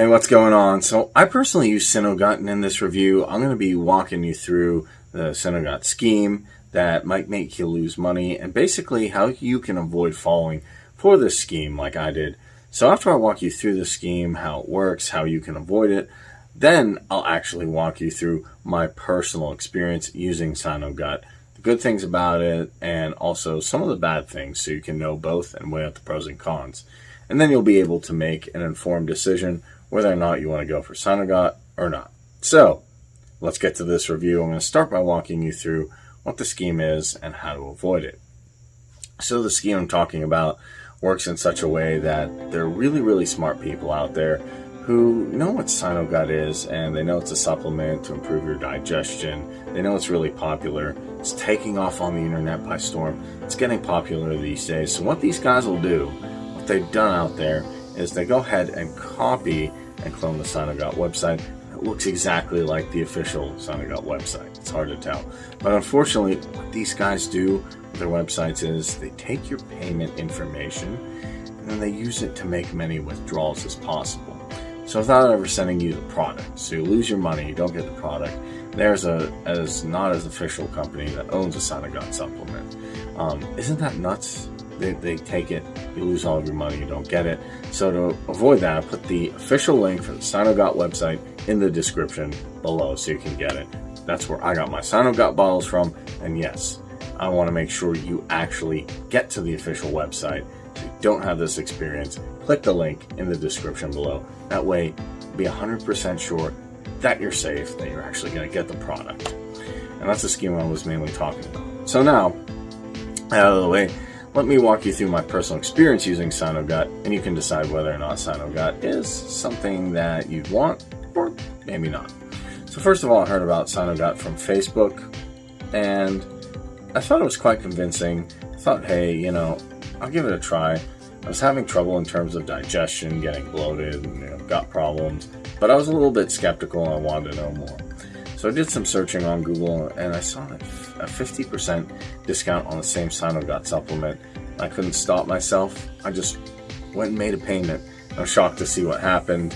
Hey, what's going on? So I personally use Synogut, and in this review, I'm going to be walking you through the Synogut scheme that might make you lose money and basically how you can avoid falling for this scheme like I did. So after I walk you through the scheme, how it works, how you can avoid it, then I'll actually walk you through my personal experience using Synogut, the good things about it, and also some of the bad things so you can know both and weigh out the pros and cons. And then you'll be able to make an informed decision whether or not you want to go for Synogut or not. So let's get to this review. I'm going to start by walking you through what the scheme is and how to avoid it. So the scheme I'm talking about works in such a way that there are really smart people out there who know what Synogut is, and they know it's a supplement to improve your digestion. They know it's really popular. It's taking off on the internet by storm. It's getting popular these days. So what these guys will do, what they've done out there, is they go ahead and copy and clone the Synogut website. It looks exactly like the official Synogut website. It's hard to tell. But unfortunately, what these guys do with their websites is they take your payment information and then they use it to make many withdrawals as possible. So without ever sending you the product. So you lose your money, you don't get the product. There's not as official company that owns a Synogut supplement. Isn't that nuts? They take it, you lose all of your money, you don't get it. So to avoid that, I put the official link for the Synogut website in the description below so you can get it. That's where I got my Synogut bottles from. And yes, I want to make sure you actually get to the official website. If you don't have this experience, click the link in the description below. That way, be 100% sure that you're safe, that you're actually going to get the product. And that's the scheme I was mainly talking about. So now, out of the way, let me walk you through my personal experience using Synogut, and you can decide whether or not Synogut is something that you'd want or maybe not. So first of all, I heard about Synogut from Facebook, and I thought it was quite convincing. I thought, hey, I'll give it a try. I was having trouble in terms of digestion, getting bloated, and gut problems, but I was a little bit skeptical and I wanted to know more. So I did some searching on Google, and I saw that a 50% discount on the same Synogut supplement. I couldn't stop myself. I just went and made a payment. I was shocked to see what happened.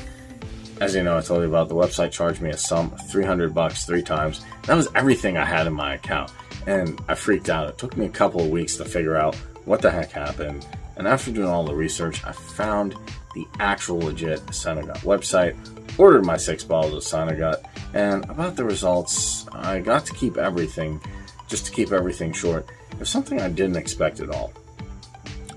As you know, I told you about, the website charged me a sum of $300 3 times. That was everything I had in my account, and I freaked out. It took me a couple of weeks to figure out what the heck happened. And after doing all the research, I found the actual legit Synogut website, ordered my 6 bottles of Synogut, and about the results, I got to keep everything. Just to keep everything short, it was something I didn't expect at all.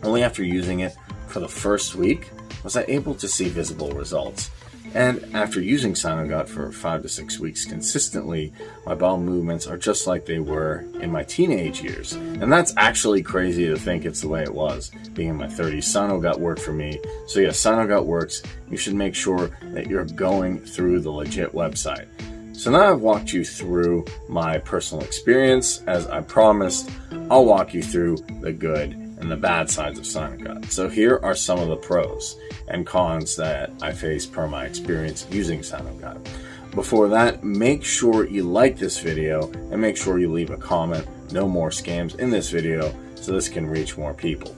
Only after using it for the first week was I able to see visible results. And after using Synogut for 5 to 6 weeks consistently, my bowel movements are just like they were in my teenage years. And that's actually crazy to think it's the way it was. Being in my 30s, Synogut worked for me. So yes, Synogut works. You should make sure that you're going through the legit website. So now I've walked you through my personal experience. As I promised, I'll walk you through the good and the bad sides of Synogut. So here are some of the pros and cons that I faced per my experience using Synogut. Before that, make sure you like this video and make sure you leave a comment. No more scams in this video so this can reach more people.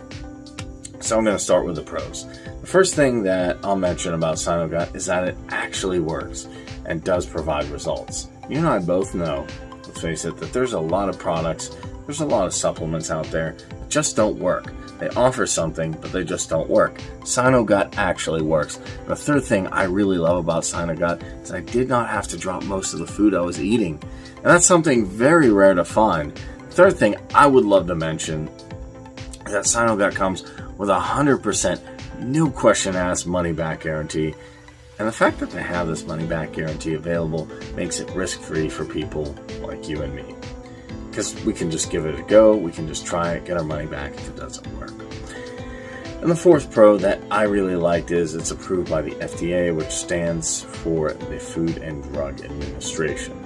So I'm going to start with the pros. The first thing that I'll mention about Synogut is that it actually works and does provide results. You and I both know, let's face it, that there's a lot of products, there's a lot of supplements out there that just don't work. They offer something, but they just don't work. Synogut actually works. The third thing I really love about Synogut is I did not have to drop most of the food I was eating. And that's something very rare to find. The third thing I would love to mention is that Synogut comes with 100% no question asked money back guarantee. And the fact that they have this money back guarantee available makes it risk-free for people like you and me. Because we can just give it a go, we can just try it, get our money back if it doesn't work. And the fourth pro that I really liked is it's approved by the FDA, which stands for the Food and Drug Administration.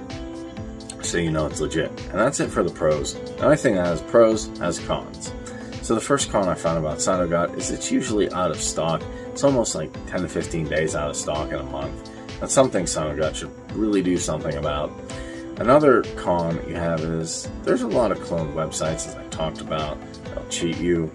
So you know it's legit. And that's it for the pros. The only thing that has pros has cons. So the first con I found about Synogut is it's usually out of stock. It's almost like 10 to 15 days out of stock in a month. That's something Synogut should really do something about. Another con you have is there's a lot of cloned websites, as I talked about. They'll cheat you.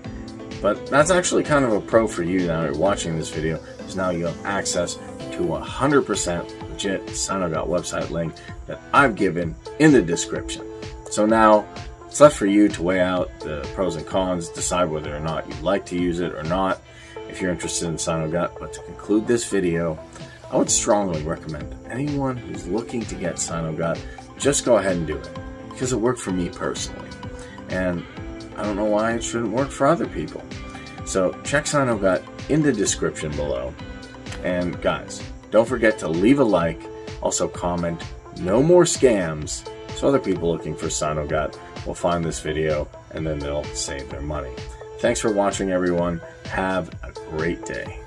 But that's actually kind of a pro for you now you're watching this video, because now you have access to to 100% legit Synogut website link that I've given in the description. So now it's left for you to weigh out the pros and cons, decide whether or not you'd like to use it or not if you're interested in Synogut. But to conclude this video, I would strongly recommend anyone who's looking to get Synogut, just go ahead and do it, because it worked for me personally. And I don't know why it shouldn't work for other people. So check Synogut in the description below. And guys, don't forget to leave a like, also comment, no more scams, so other people looking for Synogut will find this video and then they'll save their money. Thanks for watching, everyone. Have a great day.